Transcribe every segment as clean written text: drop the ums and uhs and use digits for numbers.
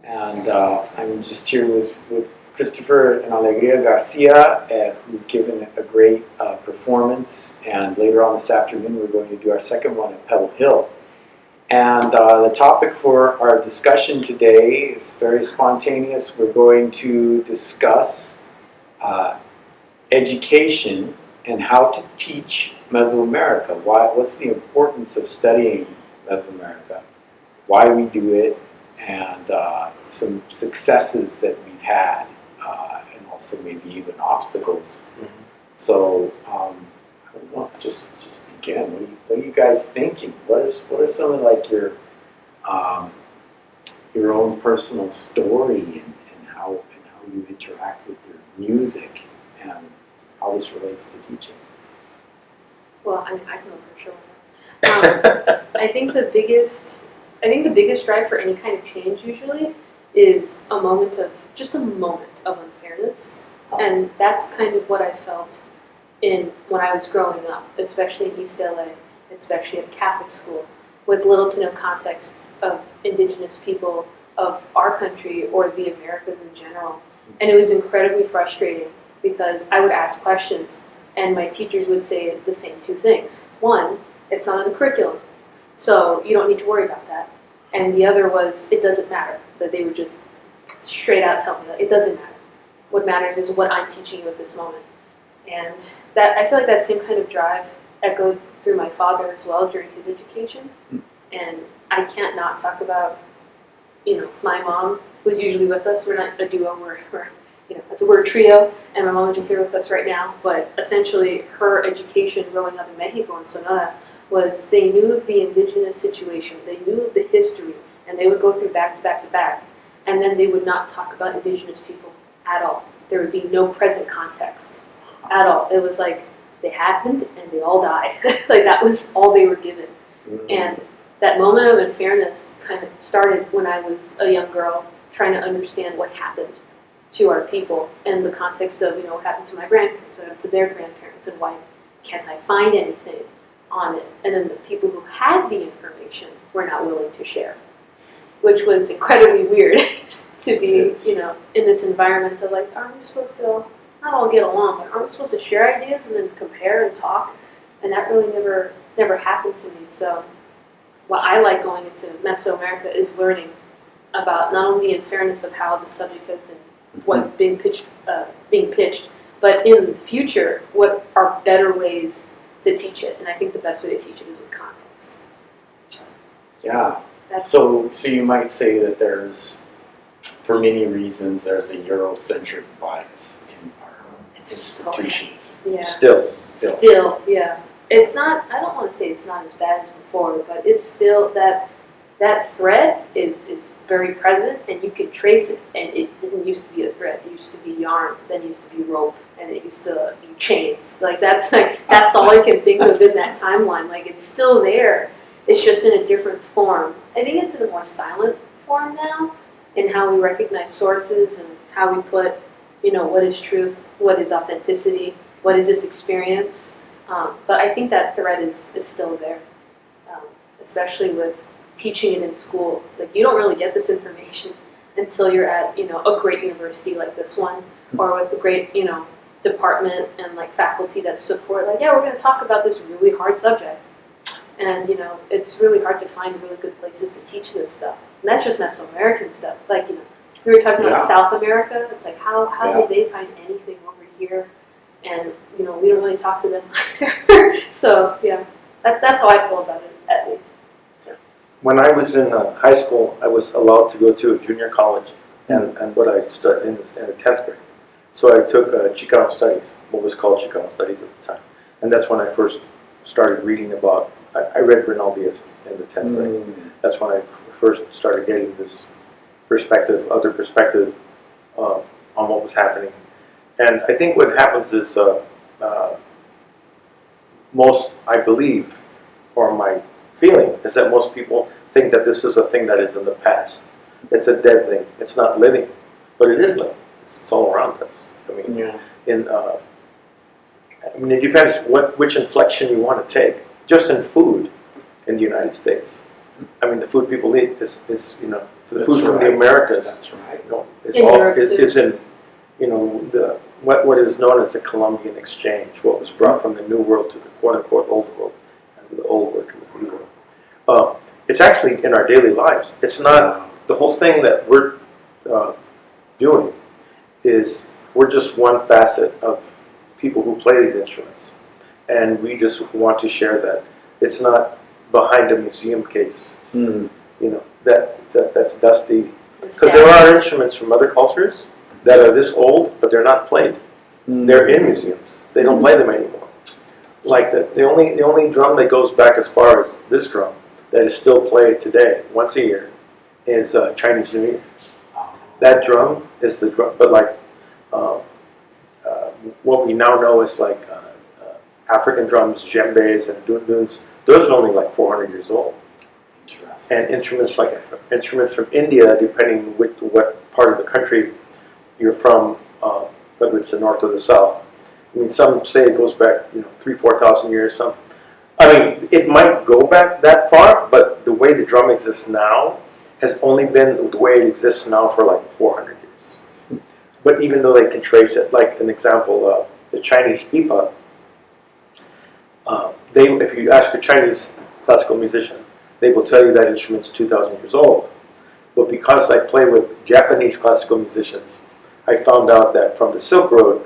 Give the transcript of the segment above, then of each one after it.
And I'm just here with Christopher and Alegria Garcia, who've given a great performance. And later on this afternoon, we're going to do our second one at Pebble Hill. And the topic for our discussion today is very spontaneous. We're going to discuss education and how to teach Mesoamerica. What's the importance of studying Mesoamerica, why we do it, and some successes that we've had, and also maybe even obstacles. Mm-hmm. So, I don't know, just begin. What are you guys thinking? What are some of like your own personal story and how you interact with your music and how this relates to teaching? Well, I know for sure. I think the biggest drive for any kind of change usually is a moment of unfairness, and that's kind of what I felt when I was growing up, especially in East LA, especially at Catholic school, with little to no context of Indigenous people of our country or the Americas in general. And it was incredibly frustrating because I would ask questions and my teachers would say the same two things. One, it's not in the curriculum, so you don't need to worry about that. And the other was, it doesn't matter. That they would just straight out tell me that it doesn't matter. What matters is what I'm teaching you at this moment. And that I feel like that same kind of drive echoed through my father as well during his education. And I can't not talk about, my mom, who's usually with us. We're not a duo, we're a trio, and my mom isn't here with us right now, but essentially her education growing up in Mexico and Sonora was they knew of the Indigenous situation, they knew of the history, and they would go through back to back to back, and then they would not talk about Indigenous people at all. There would be no present context at all. It was like they happened and they all died. Like that was all they were given. Mm-hmm. And that moment of unfairness kind of started when I was a young girl trying to understand what happened to our people and the context of, what happened to my grandparents, what happened to their grandparents, and why can't I find anything on it? And then the people who had the information were not willing to share, which was incredibly weird to be, in this environment of like, aren't we supposed to not all get along, but aren't we supposed to share ideas and then compare and talk? And that really never happened to me. So what I like going into Mesoamerica is learning about not only the unfairness of how the subject has been being pitched, but in the future, what are better ways to teach it? And I think the best way to teach it is with context. Yeah. So you might say that there's, for many reasons, there's a Eurocentric bias in our institutions. Yeah. Still, yeah. It's not. I don't want to say it's not as bad as before, but it's still that thread is very present, and you can trace it. And it didn't used to be a thread. It used to be yarn. Then it used to be rope, and it used to be chains. That's all I can think of in that timeline. Like it's still there. It's just in a different form. I think it's in a more silent form now, in how we recognize sources and how we put, what is truth, what is authenticity, what is this experience. But I think that thread is still there, especially with teaching it in schools. Like you don't really get this information until you're at, a great university like this one, or with a great, department and like faculty that support. Like, yeah, we're going to talk about this really hard subject. And, it's really hard to find really good places to teach this stuff. And that's just Mesoamerican stuff. Like, we were talking about South America. It's like, how did they find anything over here? And, we don't really talk to them either. So, yeah, that's how I feel about it, at least. Yeah. When I was in high school, I was allowed to go to a junior college, and what I studied in the 10th grade. So I took Chicano Studies, what was called Chicano Studies at the time. And that's when I first started reading about, I read Rinaldius in the 10th grade. That's when I first started getting this other perspective on what was happening. And I think what happens is most, I believe, or my feeling, is that most people think that this is a thing that is in the past. It's a dead thing. It's not living, but it is living. It's all around us. I mean, it depends which inflection you want to take. Just in food in the United States, I mean, the food people eat is you know, the That's food from the right. Americas. That's right. You know, is In all Europe, too. is in, you know, the what is known as the Columbian Exchange, what was brought from the New World to the quote unquote Old World, and the Old World to the New World. It's actually in our daily lives. It's not the whole thing that we're doing is we're just one facet of people who play these instruments, and we just want to share that. It's not behind a museum case, Mm. you know, that's dusty. It's Because there sad. are instruments from other cultures that are this old, but they're not played. Mm. They're in museums. They don't play them anymore. Like the only drum that goes back as far as this drum that is still played today, once a year, is Chinese New Year. That drum is the drum, but like what we now know is like African drums, djembes, and dunduns. Those are only like 400 years old. Interesting. And instruments from India, depending what part of the country you're from, whether it's the north or the south. I mean, some say it goes back, you know, 3,000-4,000 years. Some, I mean, it might go back that far, but the way the drum exists now has only been the way it exists now for like 400 years. But even though they can trace it, like an example, the Chinese pipa, if you ask a Chinese classical musician, they will tell you that instrument's 2,000 years old. But because I play with Japanese classical musicians, I found out that from the Silk Road,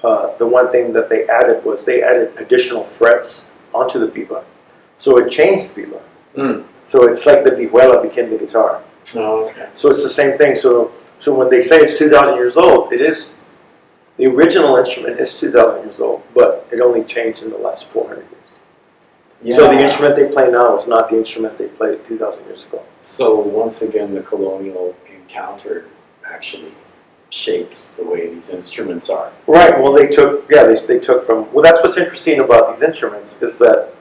the one thing that they added was they added additional frets onto the pipa. So it changed the pipa. Mm. So it's like the vihuela became the guitar. Oh, okay. So it's the same thing. So when they say it's 2,000 years old, it is, the original instrument is 2,000 years old, but it only changed in the last 400 years. Yeah. So the instrument they play now is not the instrument they played 2,000 years ago. So once again, the colonial encounter actually shaped the way these instruments are. Right. Well, they took from. Well, that's what's interesting about these instruments is that,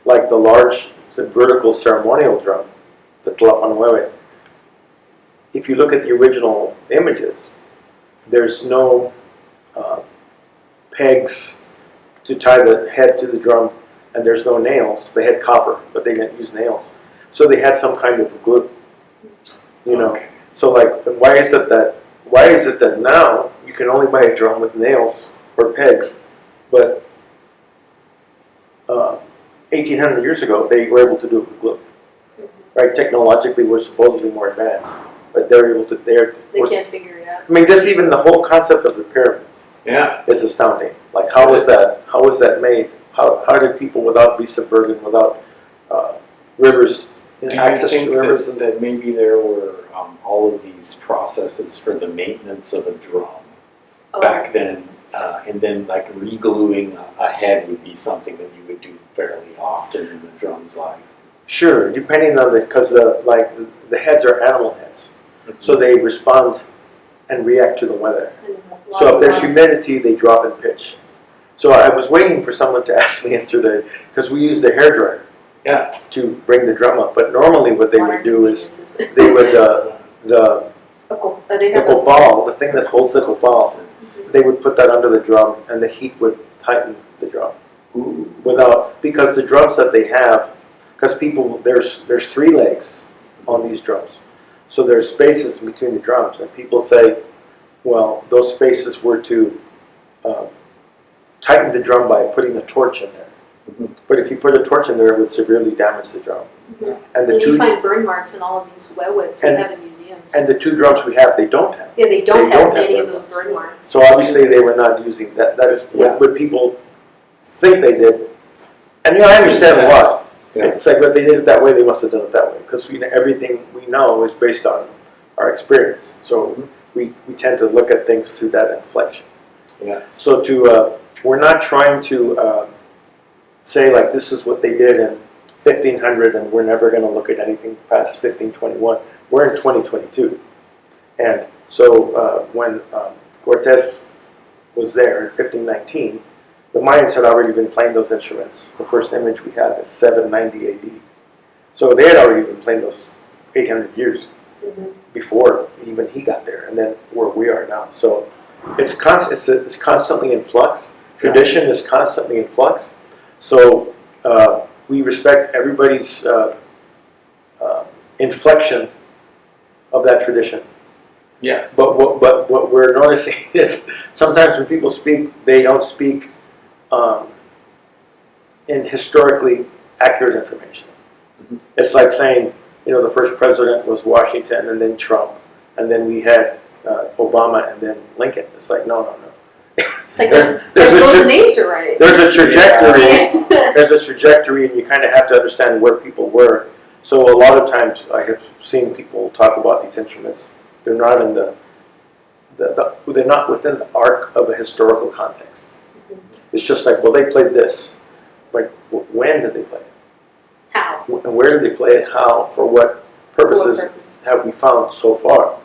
like the large vertical ceremonial drum, the tlapa. If you look at the original images, there's no pegs to tie the head to the drum, and there's no nails. They had copper, but they didn't use nails. So they had some kind of glue, you know. Okay. So like, why is it that now you can only buy a drum with nails or pegs, but 1,800 years ago they were able to do it with glue, right? Technologically, we're supposedly more advanced, but they're able to. They can't figure it out. I mean, just even the whole concept of the pyramids Yeah. is astounding. Like, how was that? How was that made? How did people, without beasts of burden, without rivers, Do you access think to rivers? that maybe there were all of these processes for the maintenance of a drum back then, and then like re-gluing a head would be something that you would do fairly often in the drum's life? Sure, depending on because the heads are animal heads, so they respond and react to the weather. So if there's humidity, they drop in pitch. So I was waiting for someone to ask me yesterday, because we used a hairdryer to bring the drum up. But normally what they would do is they would, the copal, the thing that holds the copal, they would put that under the drum and the heat would tighten the drum. Because the drums that they have, because there's 3 legs on these drums. So there's spaces between the drums, and people say, well, those spaces were to tighten the drum by putting a torch in there. Mm-hmm. But if you put a torch in there, it would severely damage the drum. Mm-hmm. And And you find burn marks in all of these wetwoods we have in museums. And the 2 drums we have, they don't have. Yeah, they don't have have any of burn those burn marks. So obviously they were not using that. That is what people think they did. And I understand why. Yeah. It's like, if they did it that way, they must have done it that way. Because everything we know is based on our experience. So we tend to look at things through that inflection. Yes. So we're not trying to say like this is what they did in 1500 and we're never going to look at anything past 1521. We're in 2022. And so when Cortes was there in 1519, the Mayans had already been playing those instruments. The first image we have is 790 AD. So they had already been playing those 800 years before even he got there, and then where we are now. So it's constantly in flux. Tradition is constantly in flux. So we respect everybody's inflection of that tradition. Yeah. But what we're noticing is sometimes when people speak, they don't speak in historically accurate information. Mm-hmm. It's like saying, the first president was Washington and then Trump, and then we had Obama and then Lincoln. It's like, no. Like there's those names are right. There's a trajectory. Yeah. There's a trajectory, and you kind of have to understand where people were. So a lot of times I have seen people talk about these instruments. They're not in they're not within the arc of a historical context. Mhm. It's just like, well, they played this. Like, when did they play it? How? And where did they play it? How? For what purposes have we found so far?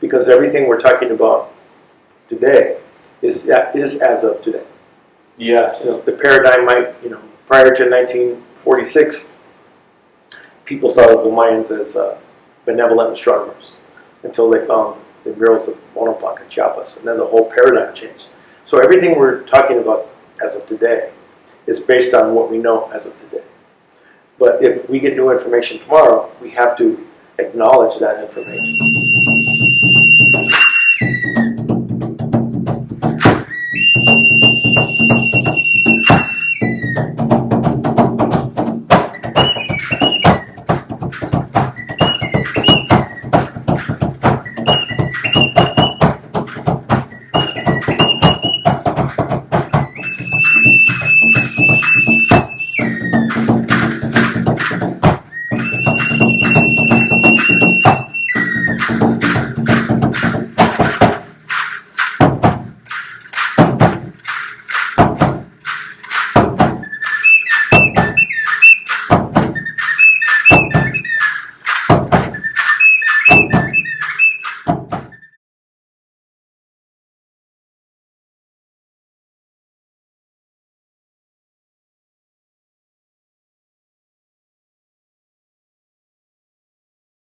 Because everything we're talking about today is as of today. Yes. The paradigm might, prior to 1946, people thought of the Mayans as benevolent astronomers until they found the murals of Bonaparte and Chiapas, and then the whole paradigm changed. So everything we're talking about as of today is based on what we know as of today. But if we get new information tomorrow, we have to acknowledge that information.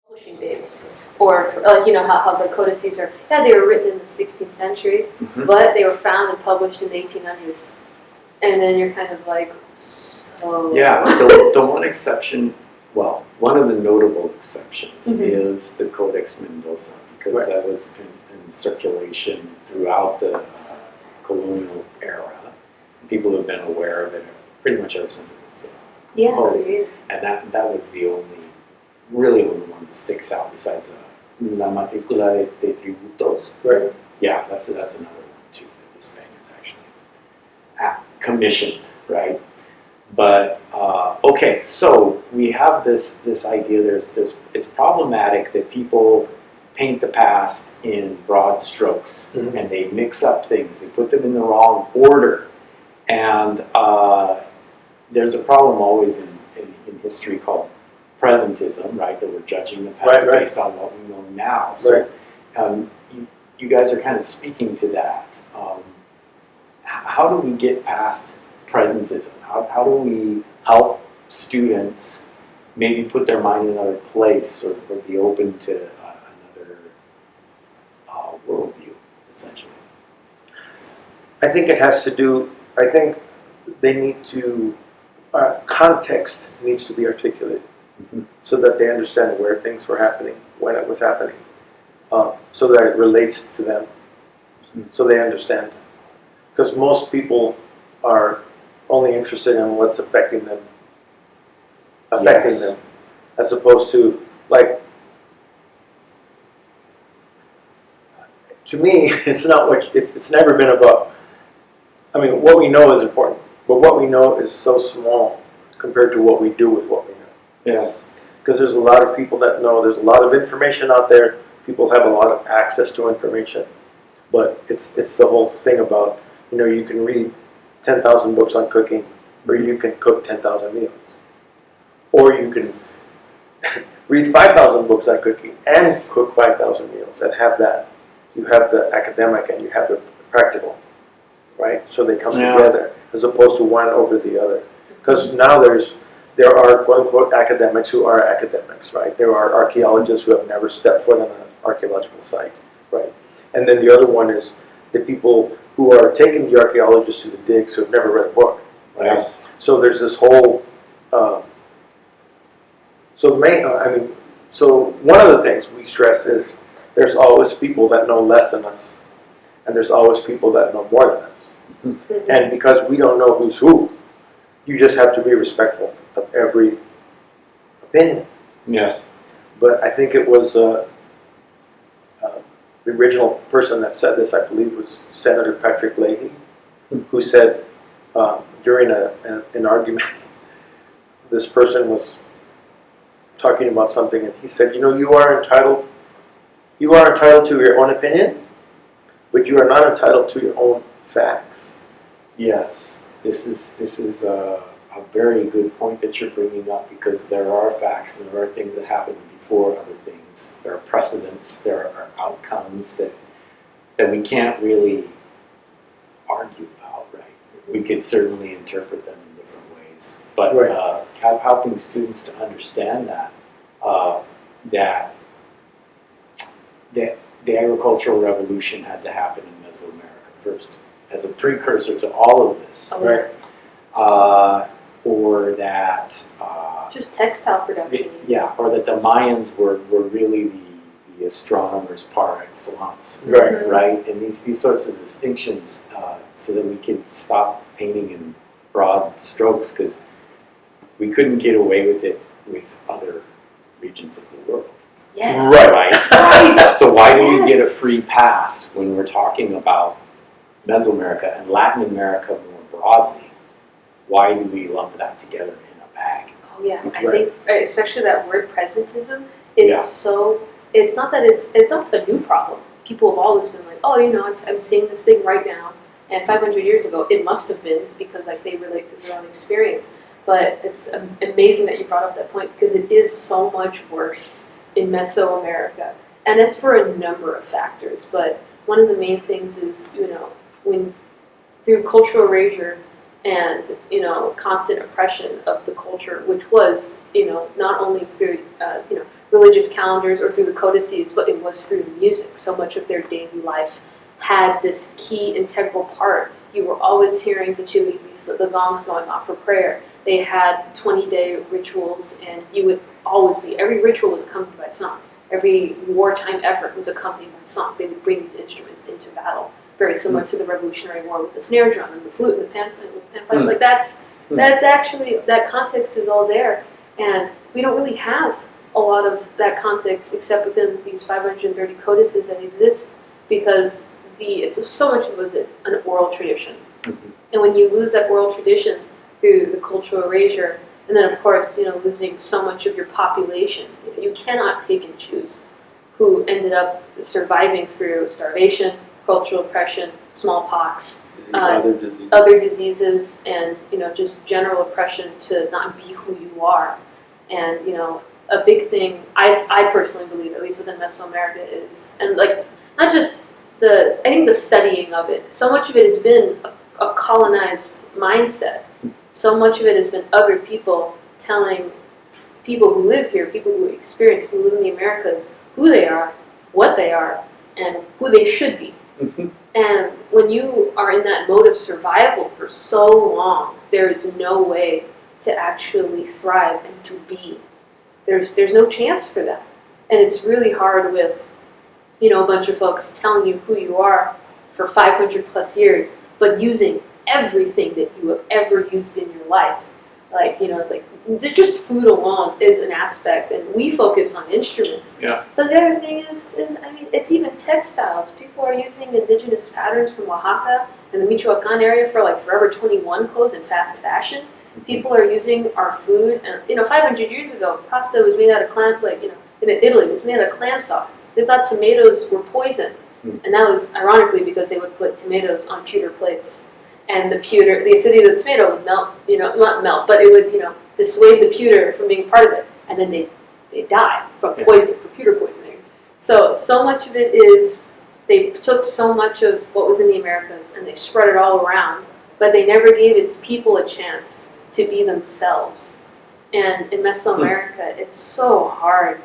Publishing dates, or how the codices are. Yeah, they were written in the 16th century, Mm-hmm. but they were found and published in the 1800s. And then you're kind of like, so. Yeah, the one exception, well, one of the notable exceptions Mhm. is the Codex Mendoza, because Right. that was in circulation throughout the colonial era. People have been aware of it pretty much ever since it was Yeah, composed. weird. And that was the really one of the ones that sticks out besides La Matrícula de Tributos. Right. Yeah, that's another one too that the Spaniards actually commissioned, right? But okay, so we have this idea. It's problematic that people paint the past in broad strokes, Mhm. and they mix up things. They put them in the wrong order, and there's a problem always in history called presentism, right? That we're judging the past Right. based on what we know now. So you guys are kind of speaking to that. How do we get past presentism? How do we help students maybe put their mind in another place, or be open to another worldview, essentially? I think it has to do, I think they need to, context needs to be articulated so that they understand where things were happening, when it was happening, so that it relates to them, so they understand. Because most people are only interested in what's affecting them, Yes. as opposed to, like, to me, it's not what, it's never been about, I mean, what we know is important, but what we know is so small compared to what we do with what we know. Yes. Because there's a lot of people that know, there's a lot of information out there, people have a lot of access to information, but it's the whole thing about, you can read 10,000 books on cooking, or you can cook 10,000 meals. Or you can read 5,000 books on cooking and cook 5,000 meals and have that. You have the academic and you have the practical, right? So they come together as opposed to one over the other. Because now there are quote-unquote academics who are academics, right? There are archaeologists who have never stepped foot on an archaeological site, right? And then the other one is the people who are taking the archaeologists to the digs who have never read a book, right? Yes. So there's this whole, so the main, So one of the things we stress is there's always people that know less than us, and there's always people that know more than us. Mm-hmm. And because we don't know who's who, you just have to be respectful of every opinion. Yes. But I think it was the original person that said this, I believe, was Senator Patrick Leahy, who said during an argument, this person was talking about something, and he said, you are entitled to your own opinion, but you are not entitled to your own facts. Yes. This is a very good point that you're bringing up, because there are facts and there are things that happen before other things. There are precedents, there are outcomes that we can't really argue about, right? We could certainly interpret them in different ways, but Right. Helping students to understand that the agricultural revolution had to happen in Mesoamerica first, as a precursor to all of this. Oh, Right. Or that Just textile production. yeah, or that the Mayans were really the astronomers par excellence, Right. Mhm. right? And these sorts of distinctions, so that we can stop painting in broad strokes, because we couldn't get away with it with other regions of the world. Yes. Right. So why do we Yes. get a free pass when we're talking about Mesoamerica and Latin America more broadly? Why do we lump that together in a bag? Oh yeah, I Right. think especially that word presentism. It's Yeah. so. It's not that it's not a new problem. People have always been like, oh, I'm seeing this thing right now, and 500 years ago it must have been, because like they relate to their own experience. But it's amazing that you brought up that point, because it is so much worse in Mesoamerica, and it's for a number of factors. But one of the main things is, when through cultural erasure and constant oppression of the culture, which was not only through religious calendars or through the codices, but it was through the music. So much of their daily life had this key integral part. You were always hearing the chililis, the gongs going off for prayer. They had 20-day rituals, and you would always be, every ritual was accompanied by song. Every wartime effort was accompanied by song. They would bring these instruments into battle, very similar to the Revolutionary War with the snare drum and the flute and the panpipe. Like that's actually, that context is all there, and we don't really have a lot of that context except within these 530 codices that exist, because it's so much of it was an oral tradition. Mm-hmm. And when you lose that oral tradition through the cultural erasure, and then of course, losing so much of your population, you cannot pick and choose who ended up surviving through starvation, cultural oppression, smallpox, other diseases, and just general oppression to not be who you are. And a big thing I personally believe, at least within Mesoamerica, is, and like not just I think the studying of it. So much of it has been a colonized mindset. So much of it has been other people telling people who live here, people who experience, who live in the Americas, who they are, what they are, and who they should be. Mm-hmm. And when you are in that mode of survival for so long, there is no way to actually thrive and to be. There's no chance for that. And it's really hard with, a bunch of folks telling you who you are for 500 plus years, but using everything that you have ever used in your life. Like just food alone is an aspect, and we focus on instruments. Yeah. But the other thing is it's even textiles. People are using indigenous patterns from Oaxaca and the Michoacan area for like Forever 21 clothes in fast fashion. People are using our food, and 500 years ago, pasta was made out of clam, in Italy, it was made out of clam sauce. They thought tomatoes were poison, and that was ironically because they would put tomatoes on pewter plates, and the acidity of the tomato would melt, not melt, but it would, dissuade the pewter from being part of it, and then they die from poison, from pewter poisoning. So much of it is they took so much of what was in the Americas and they spread it all around, but they never gave its people a chance to be themselves. And in Mesoamerica, it's so hard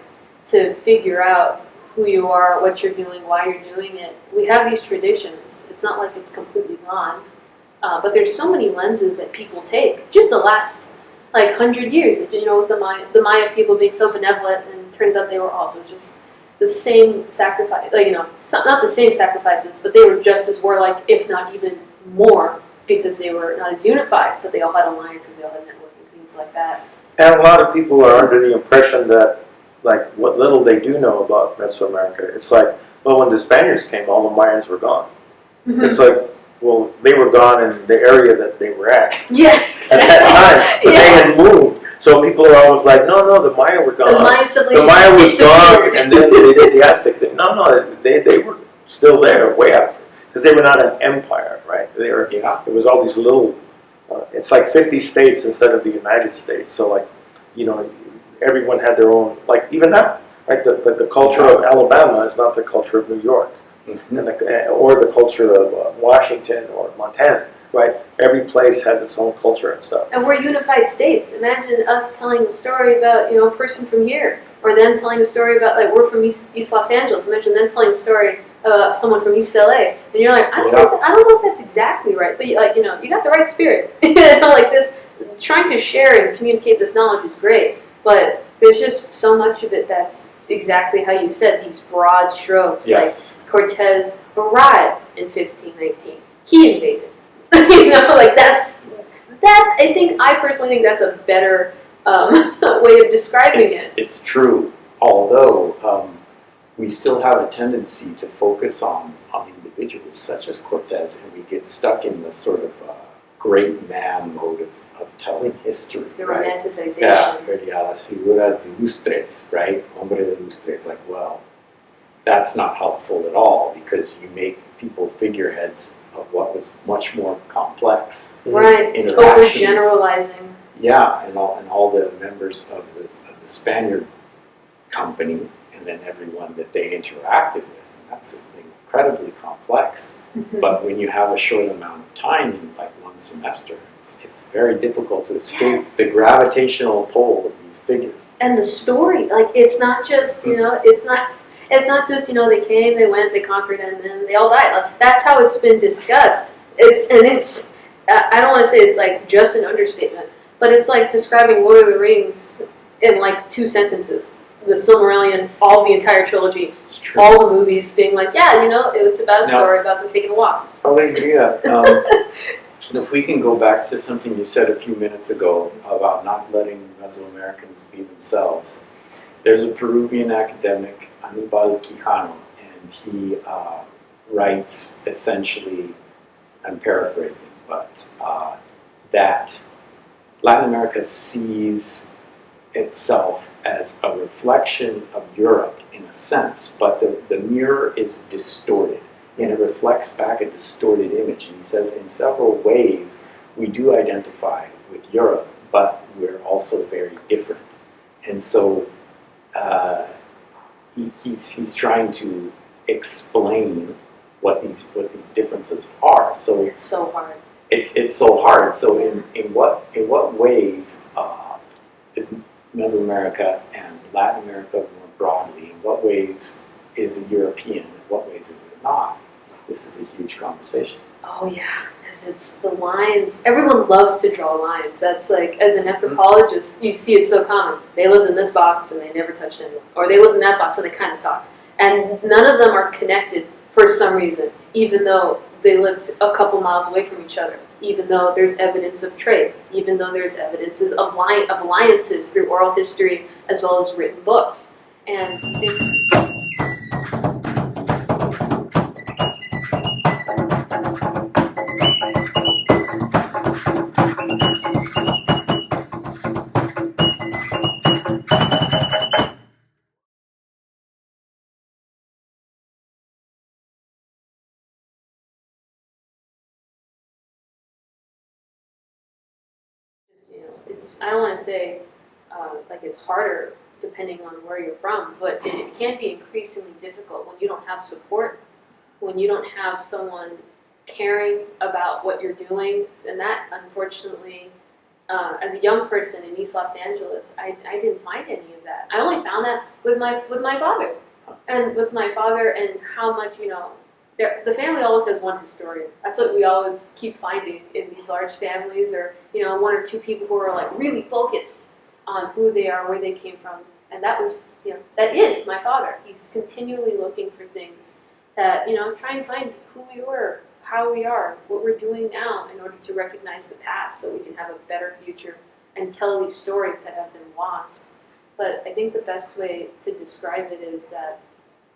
to figure out who you are, what you're doing, why you're doing it. We have these traditions. It's not like it's completely gone. But there's so many lenses that people take. Just the last 100 years, with the Maya people being so benevolent and turns out they were also just the same sacrifice, like, not the same sacrifices, but they were just as warlike, if not even more, because they were not as unified, but they all had alliances, they all had networking, things like that. And a lot of people are under the impression that, like, what little they do know about Mesoamerica, it's like, well, when the Spaniards came, all the Mayans were gone. Mm-hmm. It's like, well, they were gone in the area that they were at. Yeah, At that time, but they had moved. So people are always like, no, the Maya were gone. The Maya civilization The Maya was disappeared. gone, and then they did the Aztec thing. No, they were still there way after. Because they were not an empire, right? They were, Yeah. it was all these little, it's like 50 states instead of the United States. So, like, everyone had their own, like, even now, right? The culture of Alabama is not the culture of New York, Mm-hmm. or the culture of Washington or Montana, right? Every place has its own culture and stuff. And we're unified states. Imagine us telling a story about, a person from here, or them telling a story about, like, we're from East Los Angeles. Imagine them telling a story about someone from East LA, and you're like, I don't know if that's exactly right, but you got the right spirit. Like, that's trying to share and communicate this knowledge is great, but there's just so much of it that's exactly how you said, these broad strokes. Yes. Like Cortez arrived in 1519. He invaded. I personally think that's a better way of describing it. It's true, although we still have a tendency to focus on individuals such as Cortez, and we get stuck in the sort of great man mode of telling history. The right? romanticization. Yeah, las figuras ilustres, right? Hombres ilustres, like, well, that's not helpful at all, because you make people figureheads of what was much more complex. Right, interactions. overgeneralizing. Yeah, and all the members of the Spaniard company, and then everyone that they interacted with. And that's incredibly complex. Mm-hmm. But when you have a short amount of time, in like one semester, it's very difficult to escape Yes. the gravitational pull of these figures. And the story, like, it's not just, it's not just, they came, they went, they conquered, and then they all died. Like, that's how it's been discussed. I don't want to say it's like just an understatement, but it's like describing Lord of the Rings in like 2 sentences. The Silmarillion, the entire trilogy, It's true. all the movies being like, it's about a story about them taking a walk. Alegria. If we can go back to something you said a few minutes ago about not letting Mesoamericans be themselves. There's a Peruvian academic, Aníbal Quijano, and he writes essentially, I'm paraphrasing, but that Latin America sees itself as a reflection of Europe in a sense, but the mirror is distorted, and it reflects back a distorted image. And he says, in several ways, we do identify with Europe, but we're also very different. And so he's trying to explain what these differences are. So It's so hard. it's so hard. So in what ways is Mesoamerica and Latin America more broadly? In what ways is it European? In what ways is it not? This is a huge conversation. Oh yeah, because it's the lines. Everyone loves to draw lines. That's like, as an anthropologist, you see it so common. They lived in this box and they never touched anyone. Or they lived in that box and they kind of talked. And none of them are connected for some reason, even though they lived a couple miles away from each other, even though there's evidence of trade, even though there's evidences of alliances through oral history as well as written books. And I don't want to say like it's harder depending on where you're from, but it can be increasingly difficult when you don't have support, when you don't have someone caring about what you're doing. And that, unfortunately, as a young person in East Los Angeles, I didn't find any of that. I only found that with my father, and how much, the family always has one historian. That's what we always keep finding in these large families, or 1 or 2 people who are like really focused on who they are, where they came from, And that was, that is my father. He's continually looking for things that, trying to find who we were, how we are, what we're doing now in order to recognize the past so we can have a better future and tell these stories that have been lost. But I think the best way to describe it is that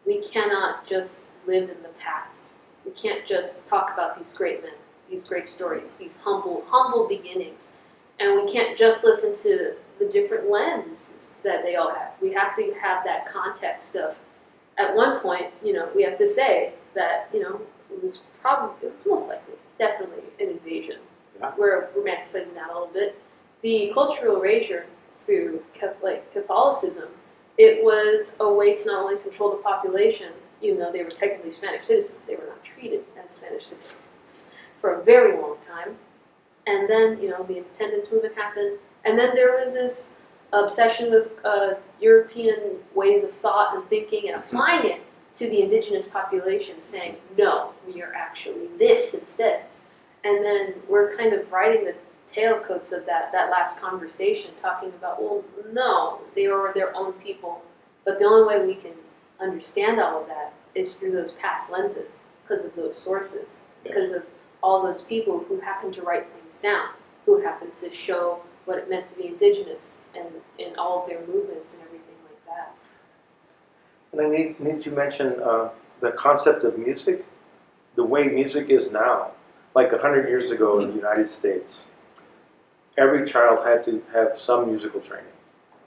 we cannot just live in the past. We can't just talk about these great men, these great stories, these humble beginnings. And we can't just listen to the different lenses that they all have. We have to have that context of, at one point, we have to say that, it was most likely, definitely an invasion. Yeah. We're romanticizing that a little bit. The cultural erasure through Catholicism, it was a way to not only control the population, even though they were technically Spanish citizens, they were not treated as Spanish citizens for a very long time. And then, the independence movement happened. And then there was this obsession with European ways of thought and thinking and applying it to the indigenous population, saying, no, we are actually this instead. And then we're kind of riding the tailcoats of that last conversation, talking about, well, no, they are their own people. But the only way we can understand all of that is through those past lenses, because of those sources, because of all those people who happen to write things down, who happen to show what it meant to be indigenous and in all of their movements and everything like that. And I need to mention the concept of music, the way music is now. Like 100 years ago in the United States, every child had to have some musical training,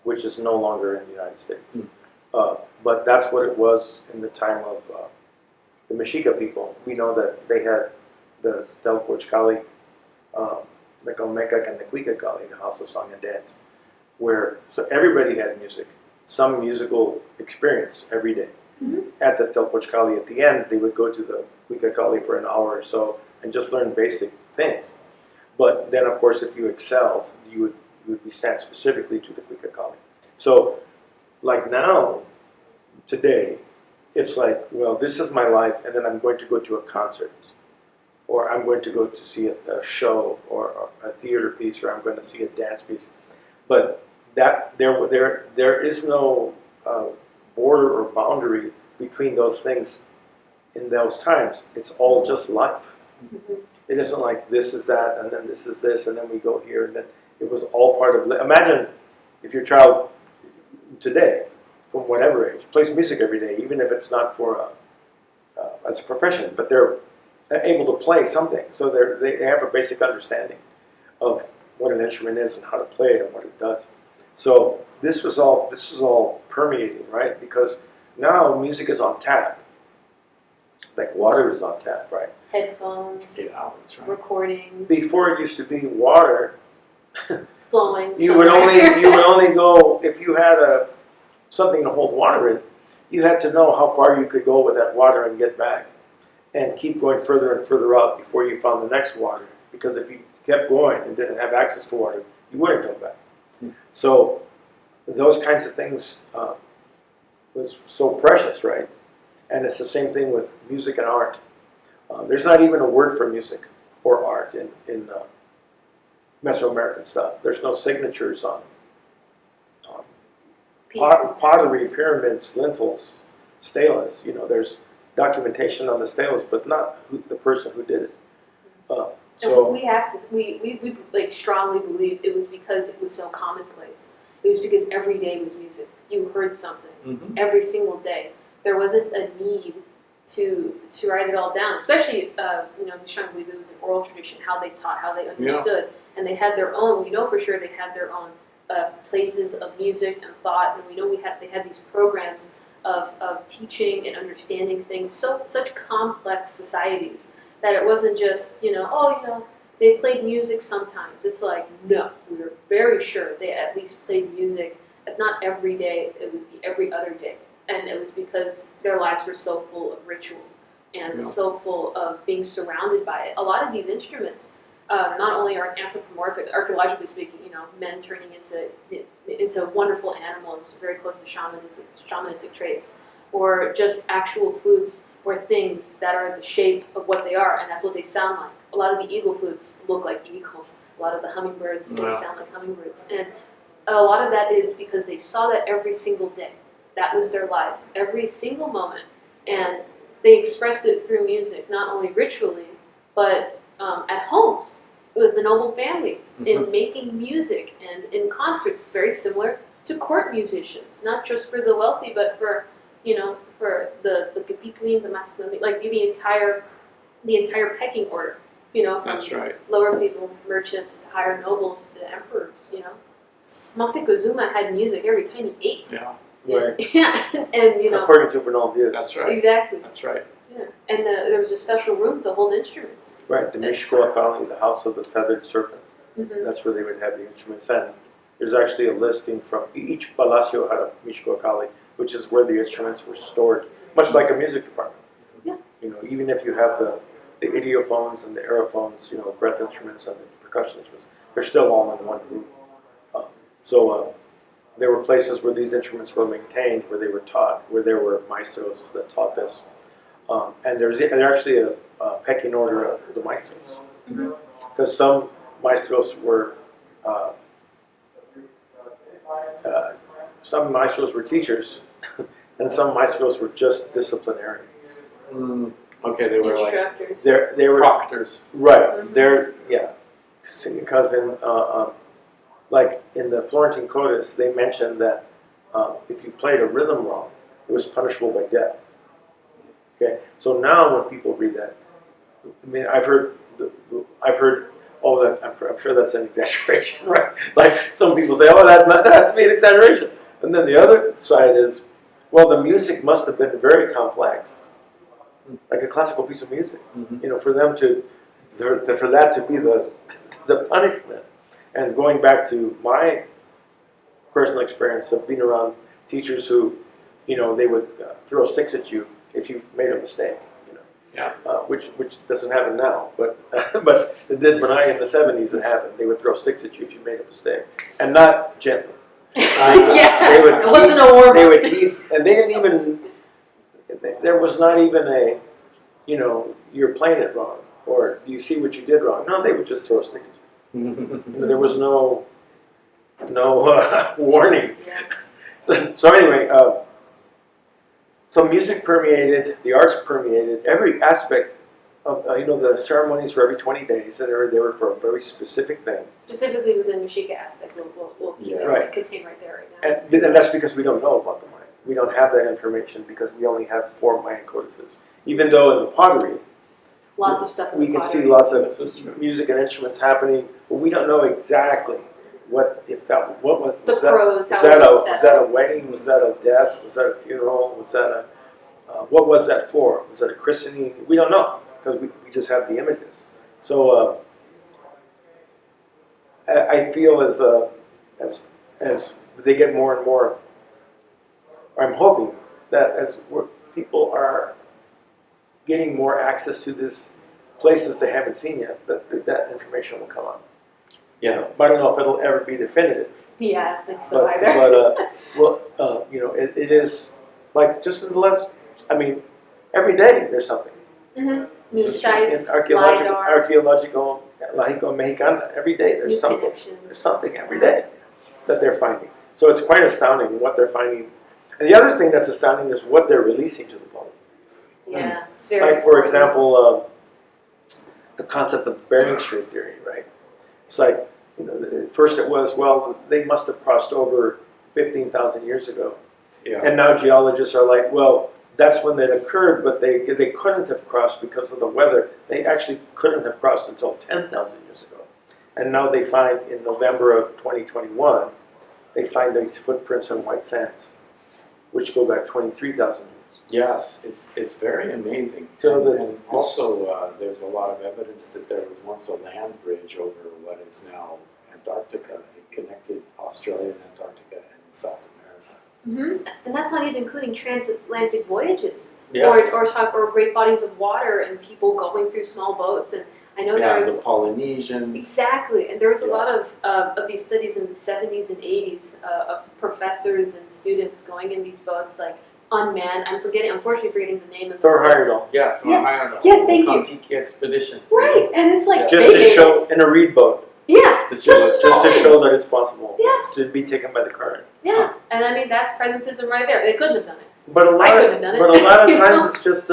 which is no longer in the United States. But that's what it was in the time of the Mexica people. We know that they had the Telpochcali, the Calmecac, and the Cuicacali, the House of Song and Dance, so everybody had music, some musical experience every day. At the Telpochcali, at the end, they would go to the Cuicacali for an hour or so and just learn basic things. But then, of course, if you excelled, you would be sent specifically to the Cuicacali. So, like now, today, it's like, well, this is my life, and then I'm going to go to a concert, or I'm going to go to see a show, or a theater piece, or I'm going to see a dance piece. But that there is no border or boundary between those things in those times. It's all just life. It isn't like this is that, and then this is this, and then we go here, and then it was all part of. Imagine if your child today, from whatever age, plays music every day, even if it's not for as a profession, but they're able to play something, so they have a basic understanding of what an instrument is and how to play it and what it does. So this is all permeating, right? Because now music is on tap, like water is on tap, right? Headphones, That's right. recordings, Before it used to be water. flowing. You would only go if you had something to hold water in. You had to know how far you could go with that water and get back, and keep going further and further out before you found the next water. Because if you kept going and didn't have access to water, you wouldn't come back. So those kinds of things was so precious, right? And it's the same thing with music and art. There's not even a word for music or art in Mesoamerican stuff. There's no signatures on pottery, pyramids, lintels, stelas. There's documentation on the stelas, but not the person who did it. And we like strongly believe it was because it was so commonplace. It was because every day was music. You heard something every single day. There wasn't a need to write it all down. Especially, we strongly believe it was an oral tradition, how they taught, how they understood, and they had their own. We know for sure they had their own places of music and thought, and we know they had these programs of teaching and understanding things. Such complex societies that it wasn't just they played music sometimes. It's like, no, we were very sure they at least played music, if not every day, it would be every other day. And it was because their lives were so full of ritual and so full of being surrounded by it. A lot of these instruments not only are anthropomorphic, archaeologically speaking, men turning into wonderful animals very close to shamanistic traits, or just actual flutes or things that are the shape of what they are, and that's what they sound like. A lot of the eagle flutes look like eagles. A lot of the hummingbirds, they sound like hummingbirds. And a lot of that is because they saw that every single day. That was their lives, every single moment. And they expressed it through music, not only ritually, but at homes with the noble families, in making music and in concerts. It's very similar to court musicians, not just for the wealthy, but for, you know, for the pipiklin, the masculine, like the entire pecking order, you know, from That's right. lower people, merchants, to higher nobles, to emperors, you know. Moctezuma had music every time he ate. Yeah, Right. Yeah, and you know. According to Bernal Diaz. that's right. Exactly. That's right. Yeah, and there was a special room to hold instruments. Right, the Mishkoakali, the House of the Feathered Serpent. Mm-hmm. That's where they would have the instruments. And there's actually a listing from each palacio had a Mishkoakali, which is where the instruments were stored, much like a music department. Yeah. You know, even if you have the idiophones and the aerophones, you know, breath instruments and the percussion instruments, they're still all in one group. So there were places where these instruments were maintained, where they were taught, where there were maestros that taught this. And there's actually a pecking order of the maestros. Because some maestros were teachers, and some maestros were just disciplinarians. Okay, they were like Instructors. They were proctors. right. They're because in like in the Florentine Codex, they mentioned that if you played a rhythm wrong, it was punishable by death. Okay, so now when people read that, I mean, I've heard, oh, that I'm sure that's an exaggeration, right? Like some people say, oh, that has to be an exaggeration, and then the other side is, well, the music must have been very complex, like a classical piece of music, you know, for them for that to be the punishment. And going back to my personal experience of being around teachers who, you know, they would throw sticks at you if you made a mistake, you know. Yeah. Which doesn't happen now, but but it did when in the 70s it happened. They would throw sticks at you if you made a mistake, and not gently. Yeah, They would it wasn't a warm-up. They would heat, and they didn't even. There was not even a, you know, you're playing it wrong, or you see what you did wrong. No, they would just throw sticks at you. There was no warning. Yeah. So anyway, so music permeated, the arts permeated every aspect of, you know, the ceremonies for every 20 days, and they were for a very specific thing. Specifically within Mexica aspect, we'll keep it Right. contained right there right now. And that's because we don't know about the Mayan. We don't have that information because we only have 4 Mayan codices. Even though in the pottery, Lots of stuff in we the can pottery. see lots This is of true. music and instruments happening, but we don't know exactly what was The that. pros, how Was that it was was set that a up. wedding? Was that a death? Was that a funeral? Was that a what was that for? Was that a christening? We don't know because we just have the images. So I feel as they get more and more, I'm hoping that as people are getting more access to these places they haven't seen yet, that information will come up. Yeah. But I don't know if it'll ever be definitive. Yeah, I think so But, either. you know, it is like just in the last, I mean, every day there's something. Mm-hmm. New In sites, archaeological, LiDAR, Lajico Mexicana, every day there's new something. connections. There's something every day that they're finding. So it's quite astounding what they're finding. And the other thing that's astounding is what they're releasing to the public. Yeah, it's very Like, for important. example, the concept of Bering Strait theory, right? It's like, you know, at first it was, well, they must have crossed over 15,000 years ago. Yeah. And now geologists are like, well, that's when that occurred, but they couldn't have crossed because of the weather. They actually couldn't have crossed until 10,000 years ago. And now they find in November of 2021, they find these footprints on white sands, which go back 23,000 years. Yes, it's very amazing. So and also, there's a lot of evidence that there was once a land bridge over what is now Antarctica. It connected Australia and Antarctica and South America. Mm-hmm. And that's not even including transatlantic voyages, Yes. or great bodies of water and people going through small boats. And I know Yeah, there the was Polynesians. exactly, and there was a Yeah. lot of these studies in the 70s and 80s of professors and students going in these boats, like unmanned. Unfortunately forgetting the name of Thor the boat. Heyerdahl. Yeah, from Yeah. Ireland. Yes, thank you. Kontiki expedition. Right, and it's like Yeah. Just they to did show, in a reed boat, Yeah. Just to show Just to show that it's possible Yes. to be taken by the current. Yeah. And I mean, that's presentism right there. They couldn't have done it. But a lot I couldn't have done it. But a lot of You know? times it's just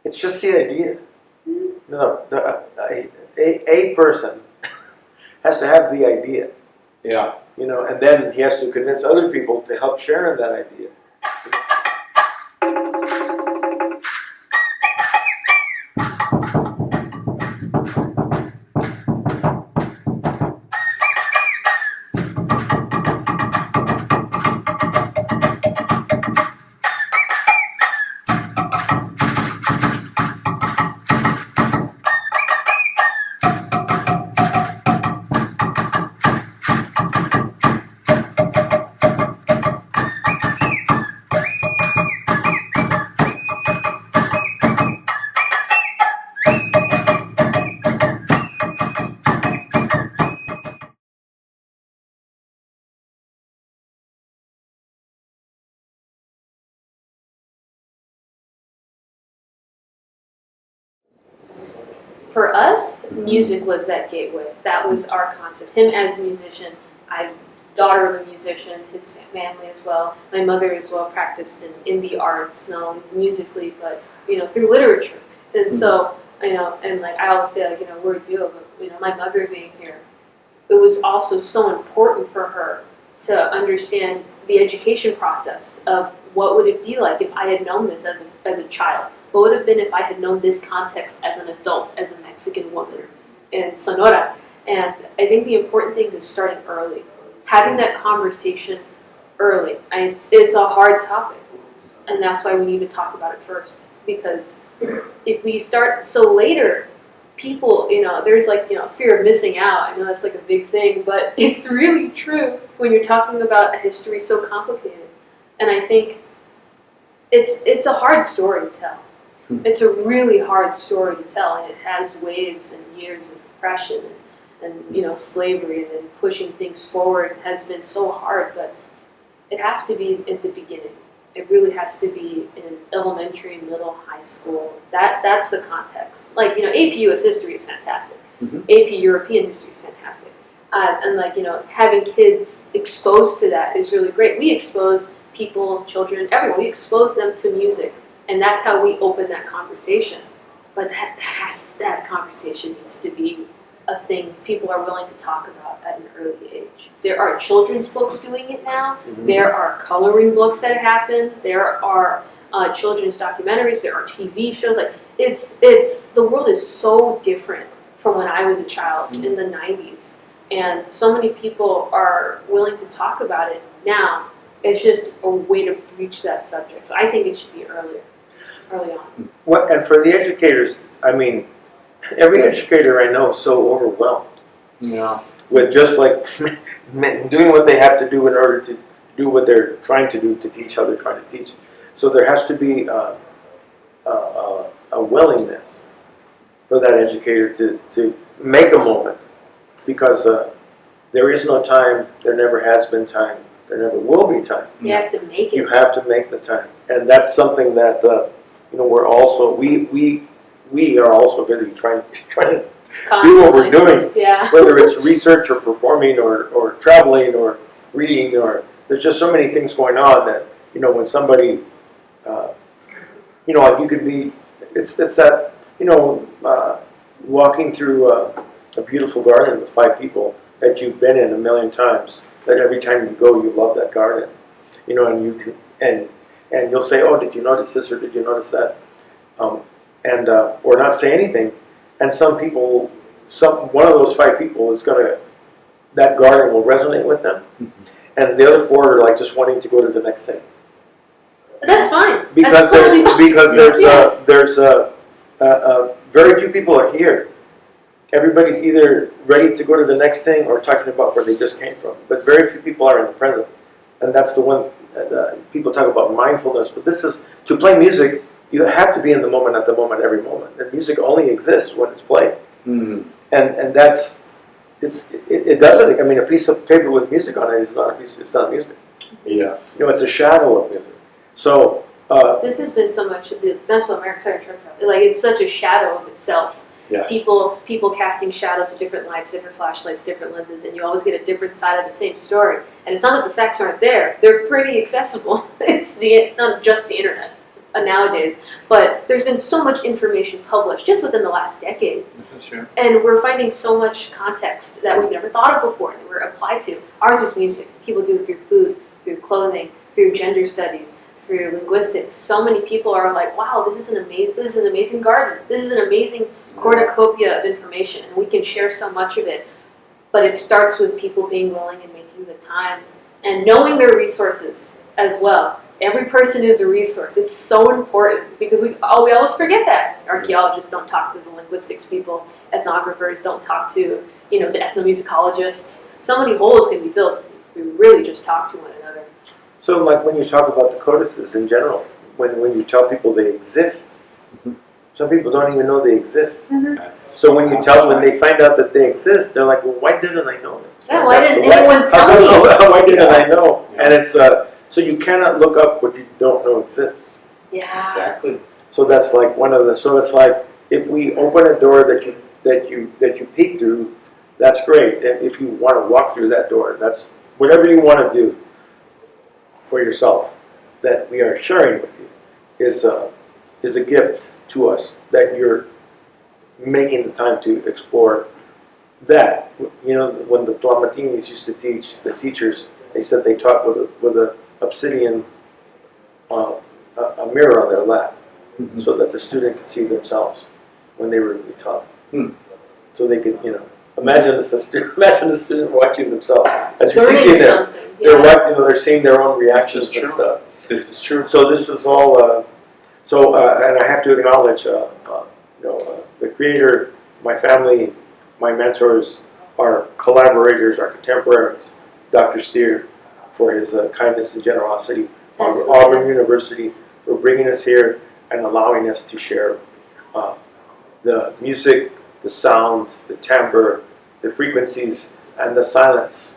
it's just the idea. No, a person has to have the idea, Yeah. and then he has to convince other people to help share in that idea. For us, music was that gateway. That was our concept. Him as a musician, I'm daughter of a musician, his family as well. My mother as well practiced in the arts, not only musically, but through literature. And so, and like I always say, like, we're a duo, but my mother being here, it was also so important for her to understand the education process of what would it be like if I had known this as a child. What would it have been if I had known this context as an adult, as a Mexican woman in Sonora? And I think the important thing is starting early. Having that conversation early. It's a hard topic, and that's why we need to talk about it first. Because if we start so later, people, there's like, fear of missing out. I know that's like a big thing, but it's really true when you're talking about a history so complicated. And I think it's a hard story to tell. It's a really hard story to tell, and it has waves and years of oppression and slavery, and then pushing things forward has been so hard, but it has to be at the beginning. It really has to be in elementary, middle, high school. That's the context. Like, AP US history is fantastic. AP European history is fantastic. And like, having kids exposed to that is really great. We expose people, children, everyone, we expose them to music. And that's how we open that conversation. But that conversation needs to be a thing people are willing to talk about at an early age. There are children's books doing it now. There are coloring books that happen. There are children's documentaries. There are TV shows. Like it's the world is so different from when I was a child in the 90s. And so many people are willing to talk about it now. It's just a way to reach that subject. So I think it should be early on. Well, and for the educators, I mean, every educator I know is so overwhelmed. Yeah. With just like doing what they have to do in order to do what they're trying to do to teach how they're trying to teach. So there has to be a willingness for that educator to make a moment, because there is no time, there never has been time, there never will be time. You have to make it. You have to make the time, and that's something that we're also we are also busy trying to do what we're doing. Yeah. Whether it's research or performing or traveling or reading, or there's just so many things going on that when somebody like you could be it's that walking through a beautiful garden with 5 people that you've been in a million times, that every time you go you love that garden, and you can and you'll say, oh, did you notice this or did you notice that, or not say anything, and one of those 5 people is that garden will resonate with them, and the other 4 are like just wanting to go to the next thing. That's fine. Because That's totally fine. there's very few people are here. Everybody's either ready to go to the next thing or talking about where they just came from. But very few people are in the present, and that's the one. People talk about mindfulness, but this is to play music. You have to be in the moment at the moment, every moment. And music only exists when it's played. And that's it doesn't. I mean, a piece of paper with music on it is not a piece. It's not music. Yes. It's a shadow of music. So this has been so much the Mesoamerican, like it's such a shadow of itself. Yes. People casting shadows with different lights, different flashlights, different lenses, and you always get a different side of the same story. And it's not that the facts aren't there; they're pretty accessible. It's not just the internet nowadays, but there's been so much information published just within the last decade. This is true. And we're finding so much context that we've never thought of before that we're applied to. Ours is music. People do it through food, through clothing, through gender studies, through linguistics. So many people are like, wow, this is an amazing garden. This is an amazing cornucopia of information, and we can share so much of it. But it starts with people being willing and making the time and knowing their resources as well. Every person is a resource. It's so important because we always forget that. Archaeologists don't talk to the linguistics people. Ethnographers don't talk to the ethnomusicologists. So many holes can be filled if we really just talk to one another. So like when you talk about the codices in general, when you tell people they exist, some people don't even know they exist. So when they find out that they exist, they're like, well, why didn't I know this? Yeah, why didn't anyone tell me? Why didn't I know? And it's so you cannot look up what you don't know exists. Yeah. Exactly. So that's like so it's like if we open a door that you peek through, that's great. And if you want to walk through that door, that's whatever you want to do for yourself that we are sharing with you is a gift to us that you're making the time to explore that. When the Tlamatinis used to teach, the teachers, they said they taught with a obsidian a mirror on their lap, so that the student could see themselves when they were being taught. So they could, imagine the student watching themselves as you're Learning teaching them. something. They're watching, they're seeing their own reactions and stuff. This is true. So this is all. And I have to acknowledge, the creator, my family, my mentors, our collaborators, our contemporaries, Dr. Steer, for his kindness and generosity, Auburn University for bringing us here and allowing us to share the music, the sound, the timbre, the frequencies, and the silence.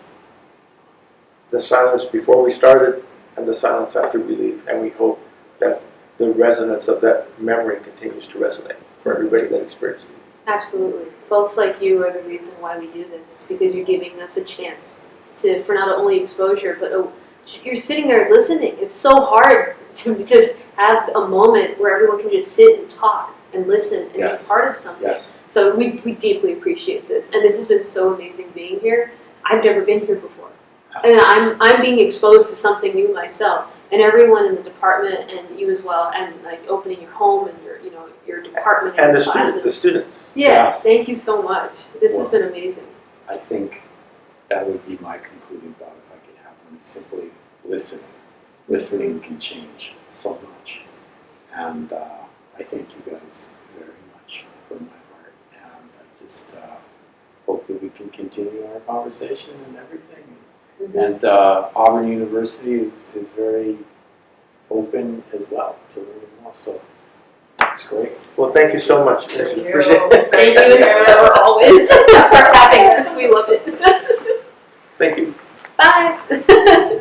The silence before we started and the silence after we leave. And we hope that the resonance of that memory continues to resonate for everybody that experienced it. Absolutely. Folks like you are the reason why we do this, because you're giving us a chance for not only exposure, but you're sitting there listening. It's so hard to just have a moment where everyone can just sit and talk and listen and be part of something. Yes. So we deeply appreciate this. And this has been so amazing being here. I've never been here before. And I'm being exposed to something new myself. And everyone in the department and you as well, and like opening your home and your department and your the classes. the students. Yes, thank you so much. This has been amazing. I think that would be my concluding thought if I could have one. It's simply listening. Listening can change so much. And I thank you guys very much from my heart. And I just hope that we can continue our conversation and everything. And Auburn University is very open as well to learning more. So that's great. Well, thank you so much. Thank you. Appreciate it. Thank you for always for having us. We love it. Thank you. Bye.